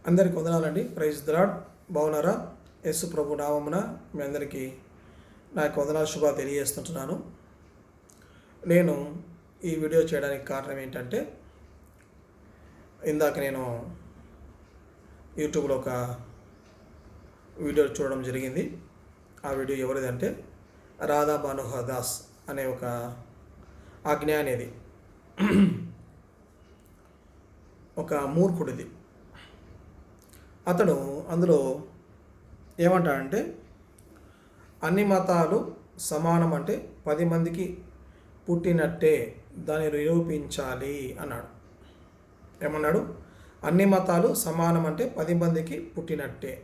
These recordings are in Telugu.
అందరికీ వందనాలండి. Praise the lord. బాగున్నారా? యేసు ప్రభు నామమున మీ అందరికీ నా యొక్క వందనాలు శుభాలు తెలియజేస్తుంటున్నాను. నేను ఈ వీడియో చేయడానికి కారణం ఏంటంటే, ఇందాక నేను యూట్యూబ్లో ఒక వీడియో చూడడం జరిగింది. ఆ వీడియో ఎవరిదంటే రాధా మనోహర్ దాస్ అనే ఒక అజ్ఞానిది, ఒక మూర్ఖుడిది. అతడు అందులో ఏమంటాడంటే, అన్ని మతాలు సమానం అంటే 10 మందికి పుట్టినట్టే దాన్ని నిరూపించాలి అన్నాడు. ఏమన్నాడు? అన్ని మతాలు సమానం అంటే 10 మందికి పుట్టినట్టే.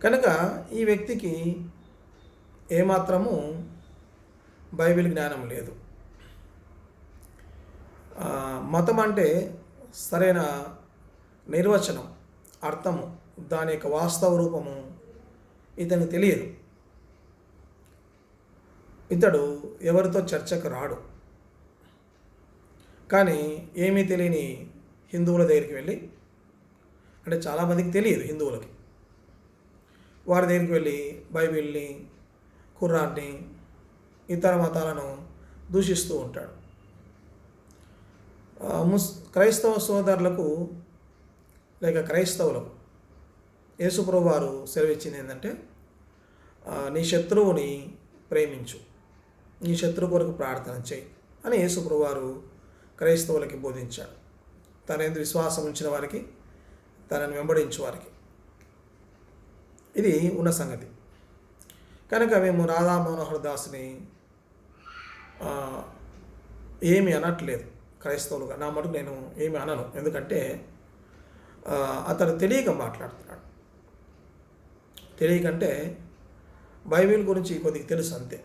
కనుక ఈ వ్యక్తికి ఏమాత్రము బైబిల్ జ్ఞానం లేదు. మతం అంటే సరైన నిర్వచనం, అర్థము, దాని యొక్క వాస్తవ రూపము ఇతనికి తెలియదు. ఇతడు ఎవరితో చర్చకు రాడు. కానీ ఏమీ తెలియని హిందువుల దగ్గరికి వెళ్ళి, అంటే చాలామందికి తెలియదు హిందువులకి, వారి దగ్గరికి వెళ్ళి బైబిల్ని, ఖురాన్ని, ఇతర మతాలను దూషిస్తూ ఉంటాడు. క్రైస్తవ సోదరులకు లేక క్రైస్తవులకు యేసుప్రభు వారు సెలవిచ్చింది ఏంటంటే, నీ శత్రువుని ప్రేమించు, నీ శత్రువు కొరకు ప్రార్థన చేయి అని యేసుప్రభు వారు క్రైస్తవులకి బోధించాడు. తన యందు విశ్వాసం ఉంచిన వారికి, తనను వెంబడించు వారికి. ఇది ఉన్న సంగతి. కనుక మేము రాధా మనోహర్ దాస్ని ఏమి అనట్లేదు క్రైస్తవులుగా. నా మటుకు నేను ఏమి అనను. ఎందుకంటే అతడు తెలియక మాట్లాడుతున్నాడు. తెలియకంటే బైబిల్ గురించి కొద్దిగా తెలుసు అంతే.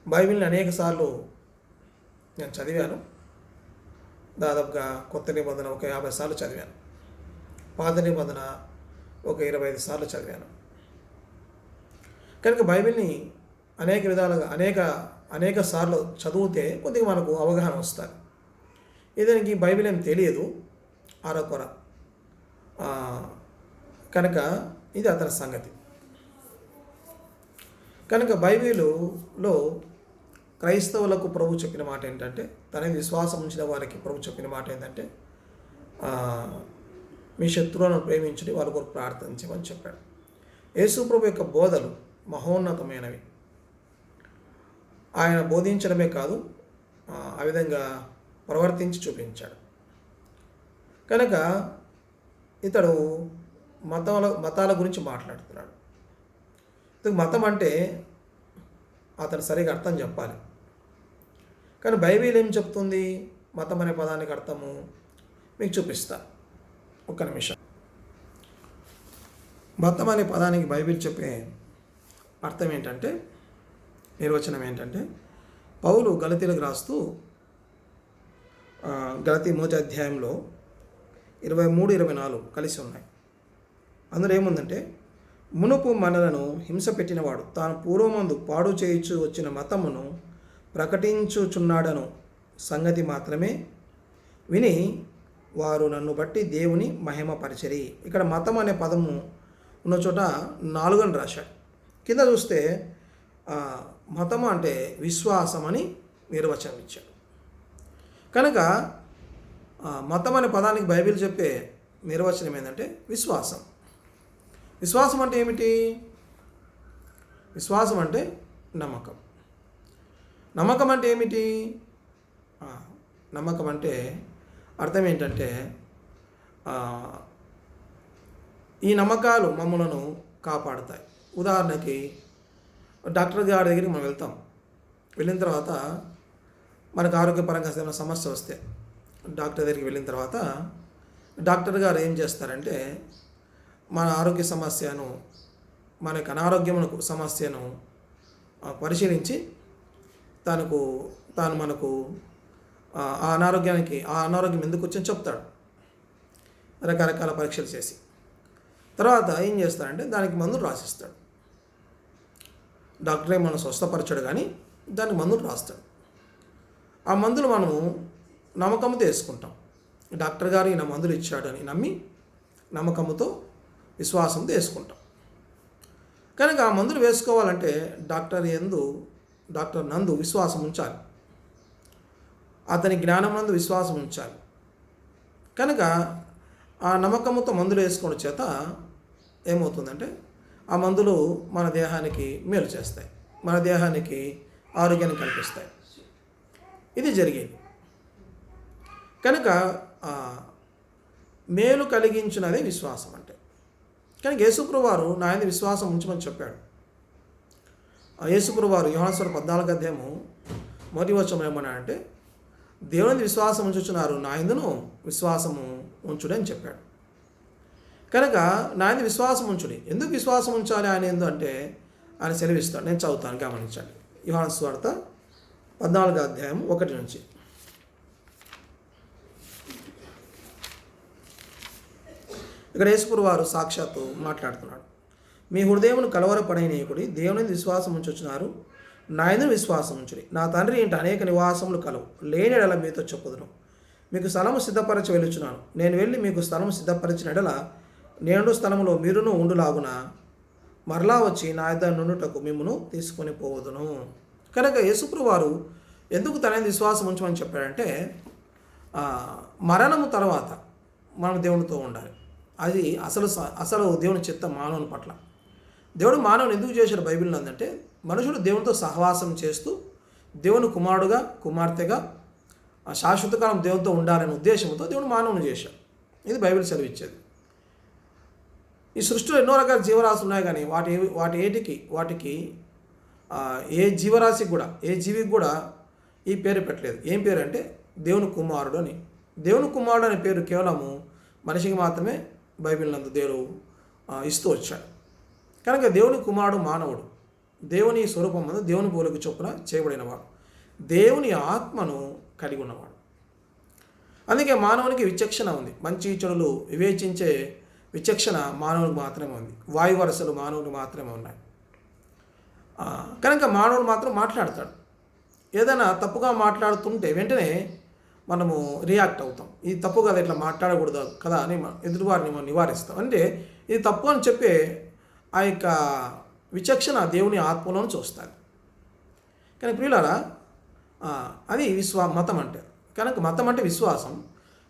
బైబిల్ని అనేక సార్లు నేను చదివాను. దాదాపుగా కొత్త నిబంధన ఒక 50 సార్లు చదివాను. పాత నిబంధన ఒక 25 సార్లు చదివాను. కనుక బైబిల్ని అనేక విధాలుగా అనేక సార్లు చదివితే కొద్దిగా మనకు అవగాహన వస్తుంది. ఇతనికి బైబిల్ ఏం తెలియదు, అరకొర. కనుక ఇది అతని సంగతి. కనుక బైబిలులో క్రైస్తవులకు ప్రభు చెప్పిన మాట ఏంటంటే, తన విశ్వాసం ఉంచిన వారికి ప్రభు చెప్పిన మాట ఏంటంటే, మీ శత్రువులను ప్రేమించుడి, వాళ్ళ కొరకు ప్రార్థించమని చెప్పాడు. యేసు ప్రభు యొక్క బోధలు మహోన్నతమైనవి. ఆయన బోధించడమే కాదు, ఆ విధంగా ప్రవర్తించి చూపించాడు. కనుక ఇతడు మతాల గురించి మాట్లాడుతున్నాడు. మతం అంటే అతను సరిగా అర్థం చెప్పాలి. కానీ బైబిల్ ఏం చెప్తుంది? మతం అనే పదానికి అర్థము మీకు చూపిస్తా, ఒక్క నిమిషం. మతం అనే పదానికి బైబిల్ చెప్పే అర్థం ఏంటంటే, నిర్వచనం ఏంటంటే, పౌలు గలతీలకు రాస్తూ గలతీ 1వ అధ్యాయంలో 23-24 కలిసి ఉన్నాయి. అందులో ఏముందంటే, మునుపు మనలను హింస పెట్టినవాడు తాను పూర్వమందు పాడు చేయించు వచ్చిన మతమును ప్రకటించుచున్నాడను సంగతి మాత్రమే విని వారు నన్ను బట్టి దేవుని మహిమపరిచరి. ఇక్కడ మతం అనే పదము ఉన్న చోట 4 అని రాశాడు. కింద చూస్తే మతము అంటే విశ్వాసం అని నిర్వచనం ఇచ్చాడు. కనుక మతం అనే పదానికి బైబిల్ చెప్పే నిర్వచనం ఏంటంటే విశ్వాసం. విశ్వాసం అంటే ఏమిటి? విశ్వాసం అంటే నమ్మకం. నమ్మకం అంటే ఏమిటి? నమ్మకం అంటే అర్థం ఏంటంటే, ఈ నమ్మకాలు మమ్మలను కాపాడుతాయి. ఉదాహరణకి డాక్టర్ గారి దగ్గరికి మనం వెళ్తాం. వెళ్ళిన తర్వాత మనకు ఆరోగ్యపరంగా ఏమైనా సమస్య వస్తే డాక్టర్ దగ్గరికి వెళ్ళిన తర్వాత డాక్టర్ గారు ఏం చేస్తారంటే, మన ఆరోగ్య సమస్యను, మనకు అనారోగ్యమునకు సమస్యను పరిశీలించి తాను మనకు ఆ అనారోగ్యం ఎందుకు వచ్చిందో చెప్తాడు, రకరకాల పరీక్షలు చేసి. తర్వాత ఏం చేస్తాడంటే దానికి మందులు రాసిస్తాడు. డాక్టరే మనం స్వస్థపరచాడు, కానీ దానికి మందులు రాస్తాడు. ఆ మందులు మనము నమ్మకంతో వేసుకుంటాం. డాక్టర్ గారు ఈయన మందులు ఇచ్చాడని నమ్మి నమ్మకంతో విశ్వాసంతో వేసుకుంటాం. కనుక ఆ మందులు వేసుకోవాలంటే డాక్టర్ నందు విశ్వాసం ఉంచాలి, అతని జ్ఞానం నందు విశ్వాసం ఉంచాలి. కనుక ఆ నమ్మకంతో మందులు వేసుకోవడం చేత ఏమవుతుందంటే ఆ మందులు మన దేహానికి మేలు చేస్తాయి, మన దేహానికి ఆరోగ్యాన్ని కల్పిస్తాయి. ఇది జరిగేది. కనుక మేలు కలిగించినదే విశ్వాసం అంటే. కనుక యేసుప్రభువు వారు నా యందు విశ్వాసం ఉంచమని చెప్పాడు. యేసుప్రభువు వారు యోహాను సువార్త 14వ అధ్యాయము 1వ వచనం ఏమన్నాడంటే, దేవుని విశ్వాసం ఉంచుచున్నారు, నా యందును విశ్వాసము ఉంచుడు అని చెప్పాడు. కనుక నా యందు విశ్వాసం ఉంచుడి. ఎందుకు విశ్వాసం ఉంచాలి ఆయన యందు అంటే ఆయన సెలవిస్తాడు. నేను చదువుతాను, గమనించండి. యోహాను సువార్త 14వ అధ్యాయం 1 నుంచి. ఇక్కడ యేసుప్రభువు వారు సాక్షాత్తు మాట్లాడుతున్నాడు. మీ హృదయమును కలవరపడనీయకుడి, దేవుని విశ్వాసం ఉంచుచున్నారు, నా యందు విశ్వాసం ఉంచుడి. నా తండ్రి ఇంట అనేక నివాసములు కలవు, లేని ఎడల మీతో చెప్పుదును. మీకు స్థలము సిద్ధపరచి వెళ్ళుచున్నాను. నేను వెళ్ళి మీకు స్థలము సిద్ధపరిచిన ఎడల నేను స్థలములో మీరును ఉండులాగున మరలా వచ్చి నా యొద్ద నుండుటకు మిమ్మును తీసుకొని పోవదును. కనుక యేసుప్రభువు వారు ఎందుకు తన యందు విశ్వాసం ఉంచమని చెప్పాడంటే, మరణము తర్వాత మనం దేవునితో ఉండాలి. అది అసలు దేవుని చిత్తం మానవుని పట్ల. దేవుడు మానవుని ఎందుకు చేశాడు బైబిల్లో అంటే, మనుషుడు దేవునితో సహవాసం చేస్తూ దేవుని కుమారుడుగా కుమార్తెగా శాశ్వత కాలం దేవునితో ఉండాలనే ఉద్దేశంతో దేవుడు మానవుని చేశాడు. ఇది బైబిల్ సెలవిచ్చేది. ఈ సృష్టిలో ఎన్నో రకాల జీవరాశులు ఉన్నాయి, కానీ వాటికి ఏ జీవరాశికి కూడా ఏ జీవికి కూడా ఈ పేరు పెట్టలేదు. ఏం పేరు అంటే దేవుని కుమారుడు అని. దేవుని కుమారుడు అనే పేరు కేవలము మనిషికి మాత్రమే బైబిల్ నందు దేవుడు ఇస్తూ వచ్చాడు. కనుక దేవుని కుమారుడు మానవుడు, దేవుని స్వరూపం మందు దేవుని పోలిక చొప్పున చేయబడినవాడు, దేవుని ఆత్మను కలిగి ఉన్నవాడు. అందుకే మానవునికి విచక్షణ ఉంది. మంచి చెడులు వివేచించే విచక్షణ మానవునికి మాత్రమే ఉంది. వాయు వరసలు మానవునికి మాత్రమే ఉన్నాయి. కనుక మానవుడు మాత్రం మాట్లాడతాడు. ఏదైనా తప్పుగా మాట్లాడుతుంటే వెంటనే మనము రియాక్ట్ అవుతాం. ఇది తప్పు కదా, ఇట్లా మాట్లాడకూడదు కదా అని ఎదుటివారిని మనం నివారిస్తాం. అంటే ఇది తప్పు అని చెప్పే ఆ యొక్క విచక్షణ దేవుని ఆత్మలోనే చూస్తాడు. కానీ ప్రియులారా, అది మతం అంటే. కనుక మతం అంటే విశ్వాసం.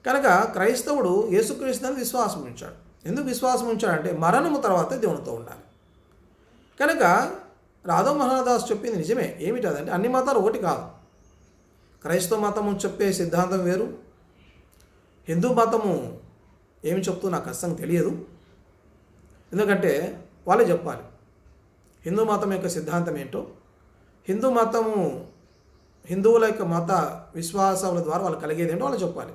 కనుక క్రైస్తవుడు యేసుక్రీస్తుని విశ్వాసం ఉంచాడు. ఎందుకు విశ్వాసం ఉంచాడంటే మరణము తర్వాత దేవునితో ఉండాలి. కనుక రాధవ్ మహాదాస్ చెప్పింది నిజమే. ఏమిటి అదంటే, అన్ని మతాలు ఒకటి కాదు. క్రైస్తవ మతము చెప్పే సిద్ధాంతం వేరు, హిందూ మతము ఏమి చెప్తూ నాకు అస్సలు తెలియదు. ఎందుకంటే వాళ్ళే చెప్పాలి హిందూ మతం యొక్క సిద్ధాంతం ఏంటో. హిందువుల యొక్క మత విశ్వాసాల ద్వారా వాళ్ళు కలిగేది ఏంటో వాళ్ళు చెప్పాలి.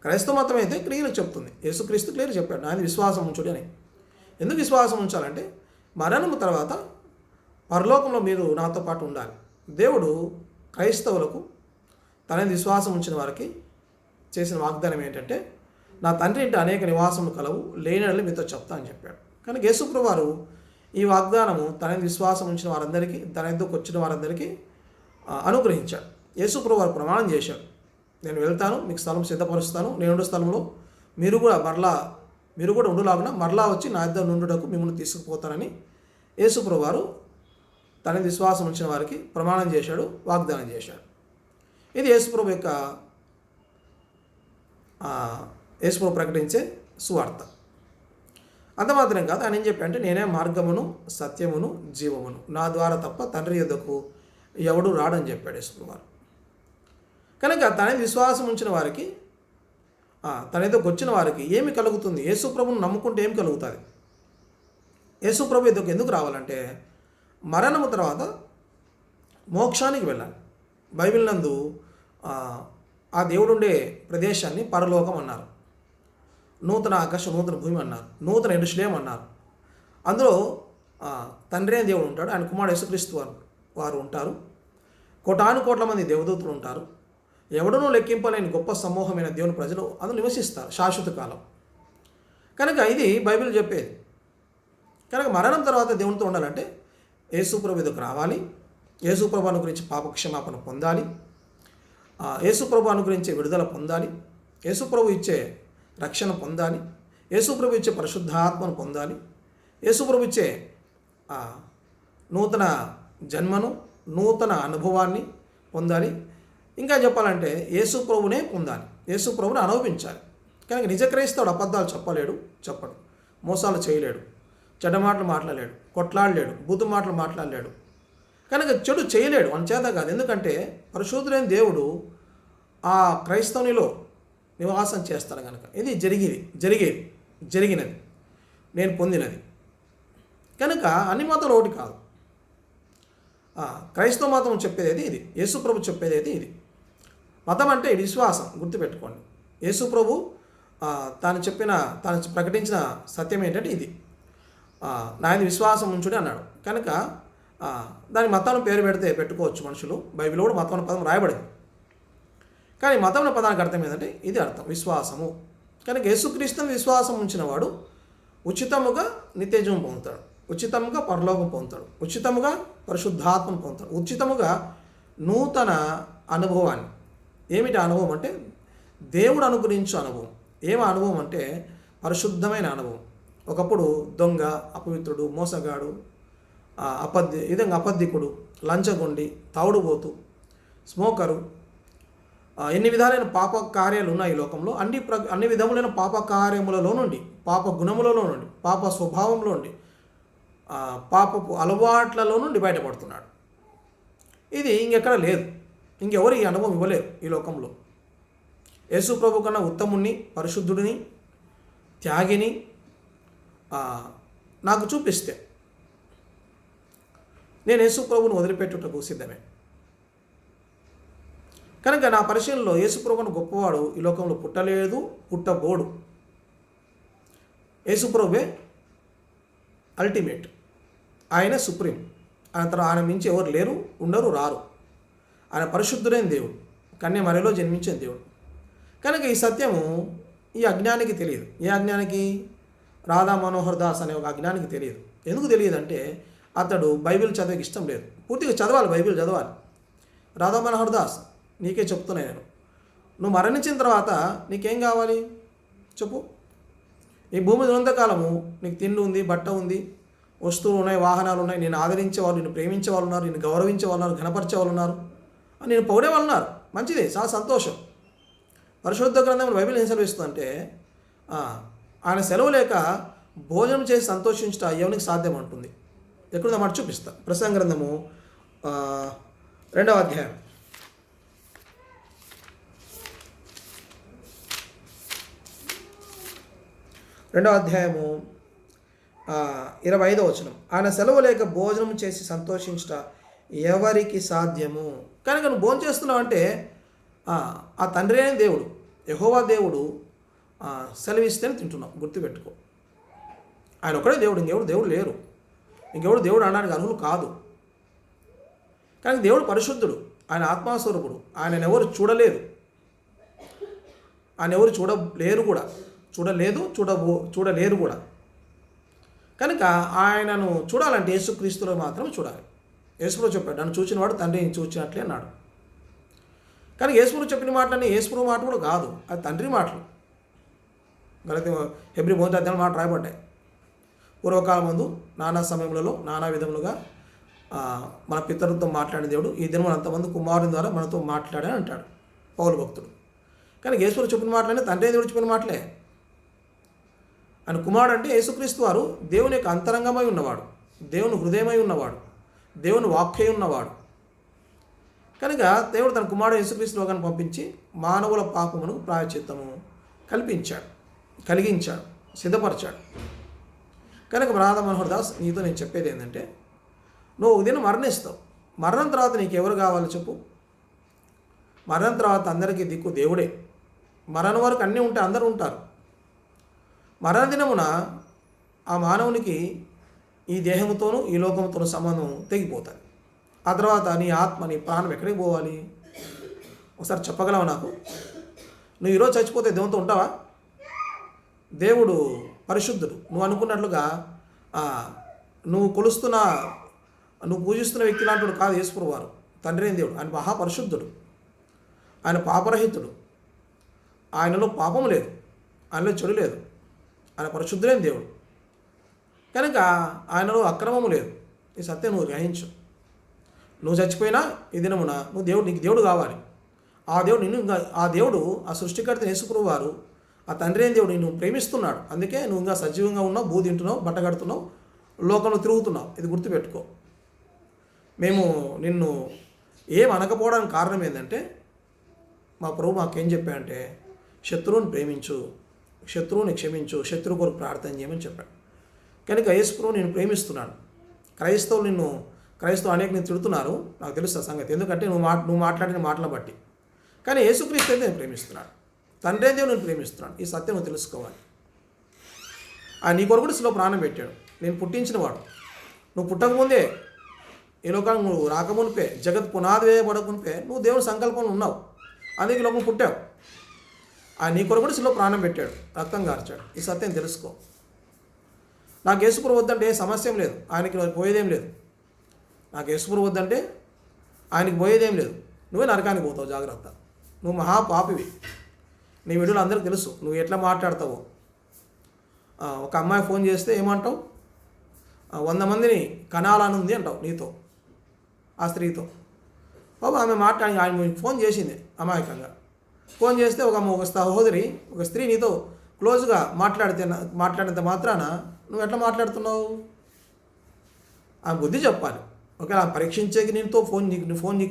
క్రైస్తవ మతం అయితే క్రియలు చెప్తుంది. యేసుక్రీస్తు క్లియర్ చెప్పాడు, ఆయన విశ్వాసం ఉంచుడి అని. ఎందుకు విశ్వాసం ఉంచాలంటే మరణము తర్వాత పరలోకంలో మీరు నాతో పాటు ఉండాలి. దేవుడు క్రైస్తవులకు తన విశ్వాసం ఉంచిన వారికి చేసిన వాగ్దానం ఏంటంటే, నా తండ్రి ఇంటి అనేక నివాసములు కలవు, లేని మీతో చెప్తా అని చెప్పాడు. కనుక యేసుప్రభువు వారు ఈ వాగ్దానము తన విశ్వాసం ఉంచిన వారందరికీ, తన ఎందుకు వచ్చిన వారందరికీ అనుగ్రహించాడు. యేసుప్రభువు వారు ప్రమాణం చేశాడు, నేను వెళ్తాను, మీకు స్థలం సిద్ధపరుస్తాను, నేను స్థలంలో మీరు కూడా ఉండులాగున మరలా వచ్చి నా ఇద్దరు నుండుటకు మిమ్మల్ని తీసుకుపోతానని యేసుప్రభువు వారు తన విశ్వాసం ఉంచిన వారికి ప్రమాణం చేశాడు, వాగ్దానం చేశాడు. ఇది యేసుప్రభు ప్రకటించే సువార్త. అంత మాత్రం కాదు, ఆయన ఏం చెప్పాడంటే, నేనే మార్గమును సత్యమును జీవమును, నా ద్వారా తప్ప తండ్రి యొద్దకు ఎవడు రాడని చెప్పాడు యేసుప్రభు వారు. కనుక తన విశ్వాసం ఉంచిన వారికి, తన ఎదుకు వచ్చిన వారికి ఏమి కలుగుతుంది? యేసుప్రభుని నమ్ముకుంటే ఏమి కలుగుతుంది? యేసుప్రభు ఎదుకు ఎందుకు రావాలంటే మరణము తర్వాత మోక్షానికి వెళ్ళాలి. బైబిల్ నందు ఆ దేవుడు ఉండే ప్రదేశాన్ని పరలోకం అన్నారు, నూతన ఆకాశం నూతన భూమి అన్నారు, నూతన యెరూషలేము అన్నారు. అందులో తండ్రి అనే దేవుడు ఉంటాడు, ఆయన కుమారుడు యేసుక్రీస్తు వారు ఉంటారు, కోటాను కోట్ల మంది దేవదూతలు ఉంటారు, ఎవడనూ లెక్కింపలేని గొప్ప సమూహమైన దేవుని ప్రజలు అందులో నివసిస్తారు శాశ్వత కాలం. కనుక ఇది బైబిల్ చెప్పేది. కనుక మరణం తర్వాత దేవునితో ఉండాలంటే యేసుప్రభు ఎదుకు రావాలి, యేసుప్రభు అనుగురించి పాపక్షమాపణ పొందాలి, యేసుప్రభు అనుగురించి విడుదల పొందాలి, యేసుప్రభు ఇచ్చే రక్షణ పొందాలి, యేసుప్రభు ఇచ్చే పరిశుద్ధాత్మను పొందాలి, యేసుప్రభు ఇచ్చే నూతన జన్మను, నూతన అనుభవాన్ని పొందాలి. ఇంకా చెప్పాలంటే యేసుప్రభునే పొందాలి, యేసుప్రభుని అనుభవించాలి. కనుక నిజ క్రైస్తవుడు అబద్ధాలు చెప్పడు, మోసాలు చేయలేడు, చెడ్డ మాటలు మాట్లాడలేడు, కొట్లాడలేడు, బూతు మాటలు మాట్లాడలేడు. కనుక చెడు చేయలేడు, అని చేత కాదు. ఎందుకంటే పరిశుద్ధుడైన దేవుడు ఆ క్రైస్తవునిలో నివాసం చేస్తాడు కనుక. ఇది జరిగినది, నేను పొందినది. కనుక అన్ని మతాలు ఒకటి కాదు. క్రైస్తవ మతం చెప్పేది ఇది, యేసుప్రభు చెప్పేది ఇది. మతం అంటే ఇది విశ్వాసం, గుర్తుపెట్టుకోండి. యేసుప్రభు తాను ప్రకటించిన సత్యం ఏంటంటే ఇది, నాయన విశ్వాసం ఉంచుడే అన్నాడు. కనుక దాని మతం పేరు పెట్టుకోవచ్చు మనుషులు. బైబిల్ కూడా మతం పదం రాయబడింది. కానీ మతం పదానికి అర్థం ఏంటంటే ఇది అర్థం, విశ్వాసము. కనుక యేసుక్రీస్తుని విశ్వాసం ఉంచిన వాడు ఉచితముగా నిత్యజీవం పొందుతాడు, ఉచితముగా పరలోకం పొందుతాడు, ఉచితముగా పరిశుద్ధాత్మను పొందుతాడు, ఉచితముగా నూతన అనుభవాన్ని. ఏమిటి అనుభవం అంటే దేవుడు అనుగ్రహించే అనుభవం. ఏమి అనుభవం అంటే పరిశుద్ధమైన అనుభవం. ఒకప్పుడు దొంగ, అపవిత్రుడు, మోసగాడు, అబద్ధికుడు, లంచగొండి, తావుడుబోతు, స్మోకరు, ఎన్ని విధాలైన పాప కార్యాలు ఉన్నాయి ఈ లోకంలో. అన్ని విధములైన పాప కార్యములలో నుండి, పాప గుణములలో నుండి, పాప స్వభావంలో నుండి, పాపపు అలవాట్లలో నుండి బయటపడుతున్నాడు. ఇది ఇంకెక్కడ లేదు, ఇంకెవరు ఈ అనుభవం ఇవ్వలేరు ఈ లోకంలో. యేసు ప్రభు కన్నా ఉత్తముణ్ణి, పరిశుద్ధుడిని, త్యాగిని నాకు చూపిస్తే నేను యేసు ప్రభువును వదిలిపెట్టుటకు సిద్ధమే. కనుక నా పరిశీలనలో యేసు ప్రభువును గొప్పవాడు ఈ లోకంలో పుట్టలేదు, పుట్టబోడు. యేసు ప్రభువే అల్టిమేట్, ఆయన సుప్రీం. ఆయన మించి ఎవరు లేరు, ఉండరు, రారు. ఆయన పరిశుద్ధుడైన దేవుడు, కన్య మరిలో జన్మించిన దేవుడు. కనుక ఈ సత్యము ఈ అజ్ఞానికి తెలియదు. ఏ అజ్ఞానికి? రాధా మనోహర్ దాస్ అనే ఒక అజ్ఞానికి తెలియదు. ఎందుకు తెలియదు అంటే అతడు బైబిల్ చదివేకి ఇష్టం లేదు. పూర్తిగా చదవాలి, బైబిల్ చదవాలి. రాధా మనోహర్ దాస్, నీకే చెప్తున్నాను నేను, నువ్వు మరణించిన తర్వాత నీకేం కావాలి చెప్పు? ఈ భూమి ఉన్నంతకాలము నీకు తిండి ఉంది, బట్ట ఉంది, వస్తువులు ఉన్నాయి, వాహనాలు ఉన్నాయి, నేను ఆదరించే వాళ్ళు, నేను ప్రేమించే వాళ్ళు ఉన్నారు, నేను గౌరవించే వాళ్ళు ఉన్నారు, ఘనపరిచే వాళ్ళు ఉన్నారు, నేను పొగిడే వాళ్ళు ఉన్నారు. మంచిది, చాలా సంతోషం. పరిశుద్ధ గ్రంథంలో బైబిల్ ఏం సెలవిస్తుందంటే ఆయన సెలవు లేక భోజనం చేసి సంతోషించడం ఎవరికి సాధ్యం అంటుంది. ఎక్కడుందో మాట చూపిస్తా. ప్రసంగ గ్రంథము 2వ అధ్యాయం 25వ వచనం. ఆయన సెలవు లేక భోజనం చేసి సంతోషించట ఎవరికి సాధ్యము? కనుక నువ్వు భోజనం చేస్తున్నావు అంటే ఆ తండ్రి అయిన దేవుడు, యెహోవా దేవుడు సెలవిస్తేనే తింటున్నావు, గుర్తుపెట్టుకో. ఆయన ఒకడే దేవుడు, ఇంకెవడు దేవుడు లేరు, ఇంకెవడు దేవుడు అనడానికి అర్హులు కాదు. కానీ దేవుడు పరిశుద్ధుడు, ఆయన ఆత్మస్వరూపుడు, ఆయనను ఎవరు చూడలేరు, ఆయన ఎవరు చూడలేరు కూడా, చూడలేరు కూడా. కనుక ఆయనను చూడాలంటే యేసుక్రీస్తులో మాత్రం చూడాలి. యేసుప్రభు చెప్పాడు, నన్ను చూసిన వాడు తండ్రిని చూచినట్లే అన్నాడు. కానీ యేసుప్రభు చెప్పిన మాటలన్నీ యేసుప్రభు మాట కూడా కాదు, అది తండ్రి మాటలు. హెబ్రీ 1వ అధ్యాయం మాట రాయబడ్డాయి. పూర్వకాలం ముందు నానా సమయములలో నానా విధములుగా మన పితరులతో మాట్లాడిన దేవుడు ఈ దినం అంతమంది కుమారుని ద్వారా మనతో మాట్లాడాని అంటాడు పౌలు భక్తుడు. కానీ యేసుప్రభు చెప్పిన మాటలనే తండ్రి దేవుడు చెప్పిన మాటలే. ఆయన కుమారుడు అంటే యేసుక్రీస్తు వారు దేవుని యొక్క అంతరంగమై ఉన్నవాడు, దేవుని హృదయమై ఉన్నవాడు, దేవుని వాక్యై ఉన్నవాడు. కనుక దేవుడు తన కుమారుడు యేసుక్రీస్తు లోకాన్ని పంపించి మానవుల పాపమును ప్రాయశ్చిత్తము కలిగించాడు, సిద్ధపరిచాడు. కనుక రాధా మనోహర్ దాస్, నీతో నేను చెప్పేది ఏంటంటే, నువ్వు ఉదయం మరణిస్తావు. మరణం తర్వాత నీకు ఎవరు కావాలో చెప్పు? మరణం తర్వాత అందరికీ దిక్కు దేవుడే. మరణం వరకు అన్నీ ఉంటే అందరూ ఉంటారు. మరణ దినమున ఆ మానవునికి ఈ దేహంతోనూ ఈ లోకంతోనూ సంబంధం తెగిపోతుంది. ఆ తర్వాత నీ ఆత్మ, నీ ప్రాణం ఎక్కడికి పోవాలి? ఒకసారి చెప్పగలవా నాకు? నువ్వు ఈరోజు చచ్చిపోతే దేవునితో ఉంటావా? దేవుడు పరిశుద్ధుడు. నువ్వు అనుకున్నట్లుగా నువ్వు పూజిస్తున్న వ్యక్తి లాంటి కాదు యేసుప్రభు వారు. తండ్రి అయిన దేవుడు, ఆయన మహాపరిశుద్ధుడు, ఆయన పాపరహితుడు, ఆయనలో పాపం లేదు, ఆయనలో చెడు లేదు, ఆయన పరిశుద్ధులైన దేవుడు కనుక ఆయనలో అక్రమము లేదు. ఈ సత్యం నువ్వు గ్రహించు. నువ్వు చచ్చిపోయినా ఈ దినమున నీకు దేవుడు కావాలి. ఆ దేవుడు ఆ దేవుడు, ఆ సృష్టికర్త యేసుప్రభువు వారు, ఆ తండ్రి అయిన దేవుడు నిన్ను ప్రేమిస్తున్నాడు. అందుకే నువ్వు ఇంకా సజీవంగా ఉన్నావు, బూ తింటున్నావు, బట్ట కడుతున్నావు, లోకంలో తిరుగుతున్నావు. ఇది గుర్తుపెట్టుకో. మేము నిన్ను ఏం అనకపోవడానికి కారణం ఏంటంటే మా ప్రభు మాకేం చెప్పాడంటే శత్రువుని ప్రేమించు, శత్రువుని క్షమించు, శత్రువు కొరకు ప్రార్థన చేయమని చెప్పాడు. కనుక యేసు ప్రభు నేను ప్రేమిస్తున్నాడు. క్రైస్తవులు అనేక నేను తిడుతున్నారు, నాకు తెలుసు ఆ సంగతి. ఎందుకంటే నువ్వు మాట్లాడిన మాటలను బట్టి. కానీ యేసుక్రీస్తు అయితే నేను ప్రేమిస్తున్నాడు, తండ్రి దేవుడు నేను ప్రేమిస్తున్నాడు. ఈ సత్యం నువ్వు తెలుసుకోవాలి. నీ కొరకు కూడా శిలువ ప్రాణం పెట్టాడు. నేను పుట్టించిన వాడు. నువ్వు పుట్టకముందే, ఈ లోకానికి నువ్వు రాకమునిపే, జగత్ పునాది వేయబడకునిపే నువ్వు దేవుని సంకల్పంలో ఉన్నావు. అందుకే లోకం పుట్టావు. నీ కొరకు కూడా శిలువ ప్రాణం పెట్టాడు, రక్తం కార్చాడు. ఈ సత్యం తెలుసుకో. నాకు యేసుప్రభు వద్దంటే సమస్య లేదు, ఆయనకి పోయేదేం లేదు. నాకు యేసుప్రభు వద్దంటే ఆయనకి పోయేదేం లేదు. నువ్వే నరకానికి పోతావు, జాగ్రత్త. నువ్వు మహాపాపివి. నీ వీడియోలు అందరికీ తెలుసు నువ్వు ఎట్లా మాట్లాడతావో. ఒక అమ్మాయి ఫోన్ చేస్తే ఏమంటావు? 100 మందిని కనాలని ఉంది అంటావు నీతో, ఆ స్త్రీతో. బాబు ఆమె ఆయన ఫోన్ చేసింది అమాయకంగా. ఫోన్ చేస్తే ఒక సహోదరి, ఒక స్త్రీ నీతో క్లోజ్గా మాట్లాడినంత మాత్రాన నువ్వు ఎట్లా మాట్లాడుతున్నావు? ఆ బుద్ధి చెప్పాలి. ఒకవేళ పరీక్షించేకి నీకు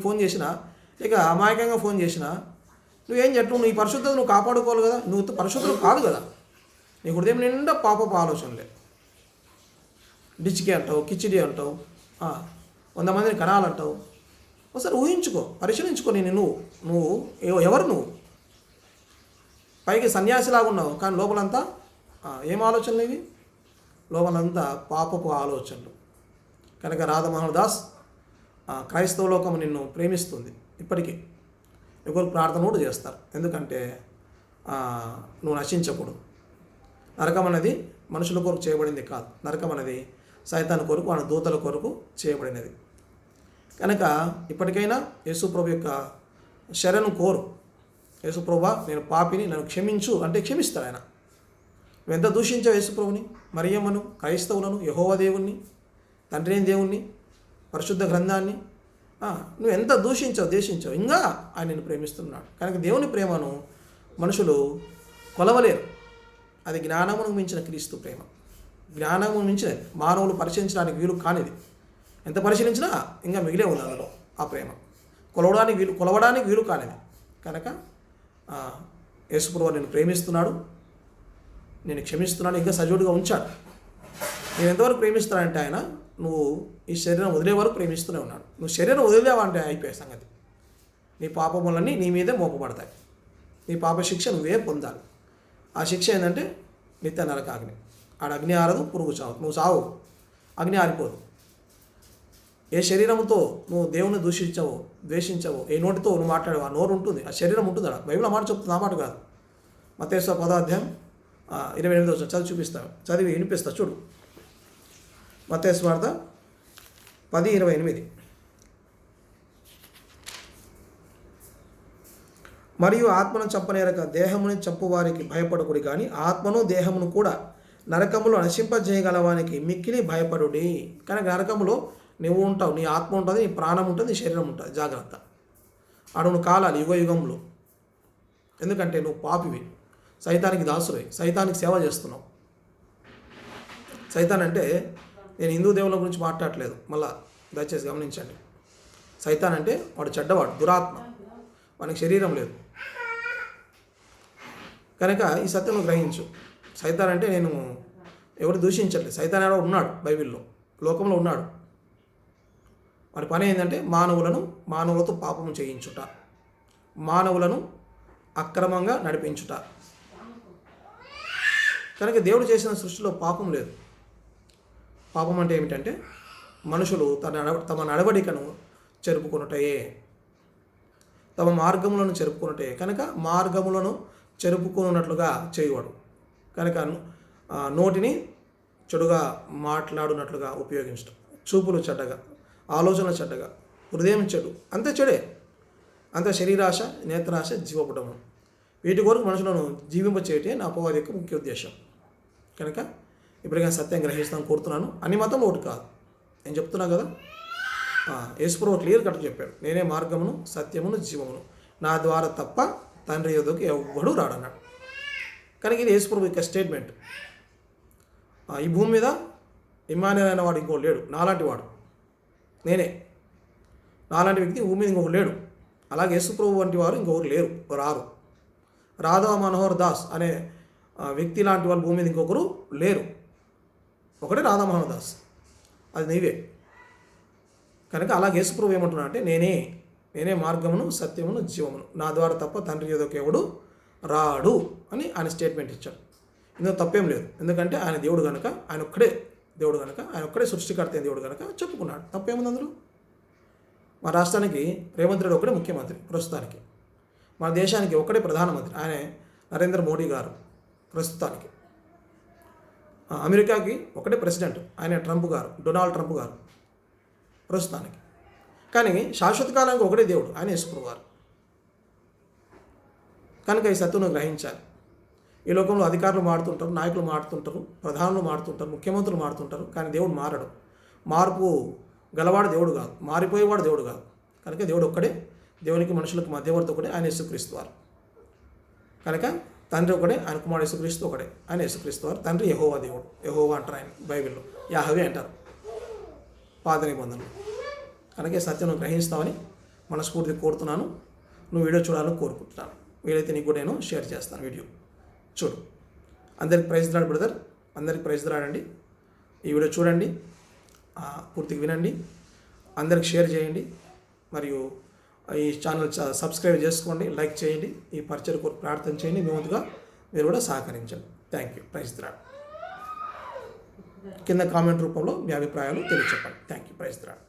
ఫోన్ చేసినా, ఇక అమాయకంగా ఫోన్ చేసినా నువ్వేం చెప్పు? నీ పరిశుద్ధత నువ్వు కాపాడుకోవాలి కదా. నువ్వు పరిశుద్ధులు కాదు కదా. నీ హృదయం నిండా పాపపు ఆలోచనలే. డిచికి అంటావు, కిచిడి అంటావు, 100 మందిని కనాలంటావు. ఒకసారి ఊహించుకో, పరిశీలించుకో. నువ్వు ఎవరు? నువ్వు పైకి సన్యాసిలాగా ఉన్నావు, కానీ లోపలంతా ఏం ఆలోచనలు ఇవి? లోపలంతా పాపపు ఆలోచనలు. కనుక రాధామోహన్ దాస్, క్రైస్తవ లోకం నిన్ను ప్రేమిస్తుంది. ఇప్పటికీ ఎవరు ప్రార్థన కూడా చేస్తారు. ఎందుకంటే నువ్వు నశించకూడదు. నరకం అనేది మనుషుల కొరకు చేయబడింది కాదు. నరకం అనేది సైతాను కొరకు, వాడి దూతల కొరకు చేయబడినది. కనుక ఇప్పటికైనా యేసుప్రభు యొక్క శరణు కోరు. యేసుప్రభువా, నేను పాపిని, నన్ను క్షమించు అంటే క్షమిస్తాడు ఆయన. నువ్వు ఎంత దూషించావు యేసుప్రభుని, మరియమ్మను, క్రైస్తవులను, యెహోవా దేవుణ్ణి, తండ్రి అయిన దేవుణ్ణి, పరిశుద్ధ గ్రంథాన్ని నువ్వు ఎంత దేశించావు. ఇంకా ఆయన నిన్ను ప్రేమిస్తున్నాడు. కనుక దేవుని ప్రేమను మనుషులు కొలవలేరు. అది జ్ఞానమును మించిన క్రీస్తు ప్రేమ. జ్ఞానము మించినది, మానవులు పరిశీలించడానికి వీలు కానిది. ఎంత పరిశీలించినా ఇంకా మిగిలే ఉంది అందులో ఆ ప్రేమ. కొలవడానికి వీలు కానిది. కనుక యేసుప్రభువు నిన్ను ప్రేమిస్తున్నాడు, నేను క్షమిస్తున్నాను, ఇంకా సజీవుడిగా ఉంచాడు. నేను ఎంతవరకు ప్రేమిస్తానంటే ఆయన, నువ్వు ఈ శరీరం వదిలే వరకు ప్రేమిస్తూనే ఉన్నాడు. నువ్వు శరీరం వదిలేవంటే అయిపోయే సంగతి. నీ పాపములన్నీ నీ మీదే మోపబడతాయి. నీ పాప శిక్ష నువ్వే పొందాలి. ఆ శిక్ష ఏంటంటే నిత్య నరకాగ్ని. ఆడ అగ్ని ఆరదు, పురుగు చావు. నువ్వు చావు, అగ్ని ఆరిపోదు. ఏ శరీరంతో నువ్వు దేవుని ద్వేషించవో, ఏ నోటితో నువ్వు మాట్లాడవు, ఆ నోరు ఉంటుంది, ఆ శరీరం ఉంటుంది. అక్కడ బైబిల్ మాట చెప్తుంది, ఆ మాట కాదు. మత్తయి 10వ అధ్యాయం 28 చదివి వినిపిస్తా చూడు. మత్తయి సువార్త 10:28. మరియు ఆత్మను చంపనేరక దేహముని చంపువారికి భయపడకుడి, కానీ ఆత్మను దేహమును కూడా నరకములో నశింపజేయగలవానికి మిక్కిలి భయపడుడి. కనుక నరకములో నువ్వు ఉంటావు, నీ ఆత్మ ఉంటుంది, నీ ప్రాణం ఉంటుంది, నీ శరీరం ఉంటుంది. జాగ్రత్త. అడుగును కాలాలి యుగంలో. ఎందుకంటే నువ్వు పాపివి, సైతానికి దాసులై, సైతానికి సేవ చేస్తున్నావు. సైతాన్ అంటే నేను హిందూ దేవుళ్ళ గురించి మాట్లాడట్లేదు, మళ్ళా దయచేసి గమనించండి. సైతాన్ అంటే వాడు చెడ్డవాడు, దురాత్మ, వానికి శరీరం లేదు. కనుక ఈ సత్యం గ్రహించు. సైతాన్ అంటే నేను ఎవరు దూషించట్లేదు. సైతాన్ ఎవరో ఉన్నాడు, బైబిల్లో, లోకంలో ఉన్నాడు. వాడి పని ఏంటంటే మానవులతో పాపము చేయించుట, మానవులను అక్రమంగా నడిపించుట. కనుక దేవుడు చేసిన సృష్టిలో పాపం లేదు. పాపం అంటే ఏమిటంటే మనుషులు తమ నడవడికను చెరుపుకొనుటయే, తమ మార్గములను చెరుపుకొనుటయే. కనుక మార్గములను చెరుపుకున్నట్లుగా చేయవాడు. కనుక నోటిని చెడుగా మాట్లాడునట్లుగా ఉపయోగించడం, చూపులు చెడ్డగా, ఆలోచనలు చెడ్డగా, హృదయం చెడు, అంతే చెడే. అంత శరీరాశ, నేత్రాశ, జీవపుటము. వీటి కొరకు మనుషులను జీవింపచేయటే నా అపవాది యొక్క ముఖ్య ఉద్దేశం. కనుక ఇప్పటికైనా సత్యం గ్రహిస్తాను కోరుతున్నాను. అన్ని మతంలో ఒకటి కాదు, నేను చెప్తున్నా కదా. యేసుప్రభు క్లియర్ కట్ చెప్పాడు, నేనే మార్గమును సత్యమును జీవమును, నా ద్వారా తప్ప తండ్రి యొద్దకు ఎవ్వడు రాడన్నాడు. కనుక ఇది యేసుప్రభు యొక్క స్టేట్మెంట్. ఈ భూమి మీద ఇమ్మానుయేల్ అయిన వాడు ఇంకో లేడు, నాలాంటి వాడు నేనే. నాలాంటి వ్యక్తి భూమి మీద ఇంకొకరు లేడు. అలాగే యేసుప్రభు వంటి వారు ఇంకొకరు లేరు, రారు. రాధా మనోహర్ దాస్ అనే వ్యక్తి లాంటి వాళ్ళు భూమి మీద ఇంకొకరు లేరు. ఒకటే రాధా మనోహర్ దాస్, అది నీవే. కనుక అలాగే యేసుప్రభు ఏమంటున్నా అంటే నేనే మార్గమును సత్యమును జీవమును, నా ద్వారా తప్ప తండ్రి యొద్దకు ఎవడు రాడు అని ఆయన స్టేట్మెంట్ ఇచ్చాడు. ఇందులో తప్పేం లేదు, ఎందుకంటే ఆయన దేవుడు కనుక, ఆయన ఒక్కడే దేవుడు కనుక, ఆయన ఒక్కడే సృష్టికర్త అయిన దేవుడు కనుక చెప్పుకున్నాడు. తప్పేముంది అందులో? మా రాష్ట్రానికి రేవంత్ రెడ్డి ఒకడే ముఖ్యమంత్రి ప్రస్తుతానికి. మన దేశానికి ఒకడే ప్రధానమంత్రి, ఆయన నరేంద్ర మోడీ గారు ప్రస్తుతానికి. అమెరికాకి ఒకటే ప్రెసిడెంట్, ఆయన ట్రంప్ గారు, డొనాల్డ్ ట్రంప్ గారు ప్రస్తుతానికి. కానీ శాశ్వత కాలానికి ఒకటే దేవుడు, ఆయన యేసుప్రభు గారు. కనుక ఈ సత్తును గ్రహించాలి. ఈ లోకంలో అధికారులు మారుతుంటారు, నాయకులు మారుతుంటారు, ప్రధానులు మారుతుంటారు, ముఖ్యమంత్రులు మారుతుంటారు, కానీ దేవుడు మారడు. మార్పు గలవాడు దేవుడు కాదు, మారిపోయేవాడు దేవుడు కాదు. కనుక దేవుడు ఒక్కడే, దేవునికి మనుషులకు మధ్యవర్తి ఒకడే, ఆయన యేసుక్రీస్తు వారు. కనుక తండ్రి ఒకడే, ఆయన కుమారుడు యేసుక్రీస్తు ఒకడే, ఆయన యేసుక్రీస్తు వారు. తండ్రి యెహోవా దేవుడు, యెహోవా అంటారు ఆయన బైబిల్లో, యాహవే అంటారు పాత నిబంధనలు. కనుక ఈ సత్యం గ్రహిస్తామని మనస్ఫూర్తి కోరుతున్నాను. నువ్వు వీడియో చూడాలని కోరుకుంటున్నాను. వీలైతే నీకు కూడా నేను షేర్ చేస్తాను వీడియో చూడు. అందరికి ప్రైజ్ రాడు బ్రదర్, అందరికి ప్రైజ్ రాడండి. ఈ వీడియో చూడండి, పూర్తిగా వినండి, అందరికి షేర్ చేయండి, మరియు ఈ ఛానల్ సబ్స్క్రైబ్ చేసుకోండి, లైక్ చేయండి, ఈ పరిచయ కొరకు ప్రార్థన చేయండి. మీ వంతుగా మీరు కూడా సహకరించండి. Thank you. ప్రైజ్ రాడు. కింద కామెంట్ రూపంలో మీ అభిప్రాయాలు తెలియచెప్పండి. Thank you. ప్రైజ్ రాడు.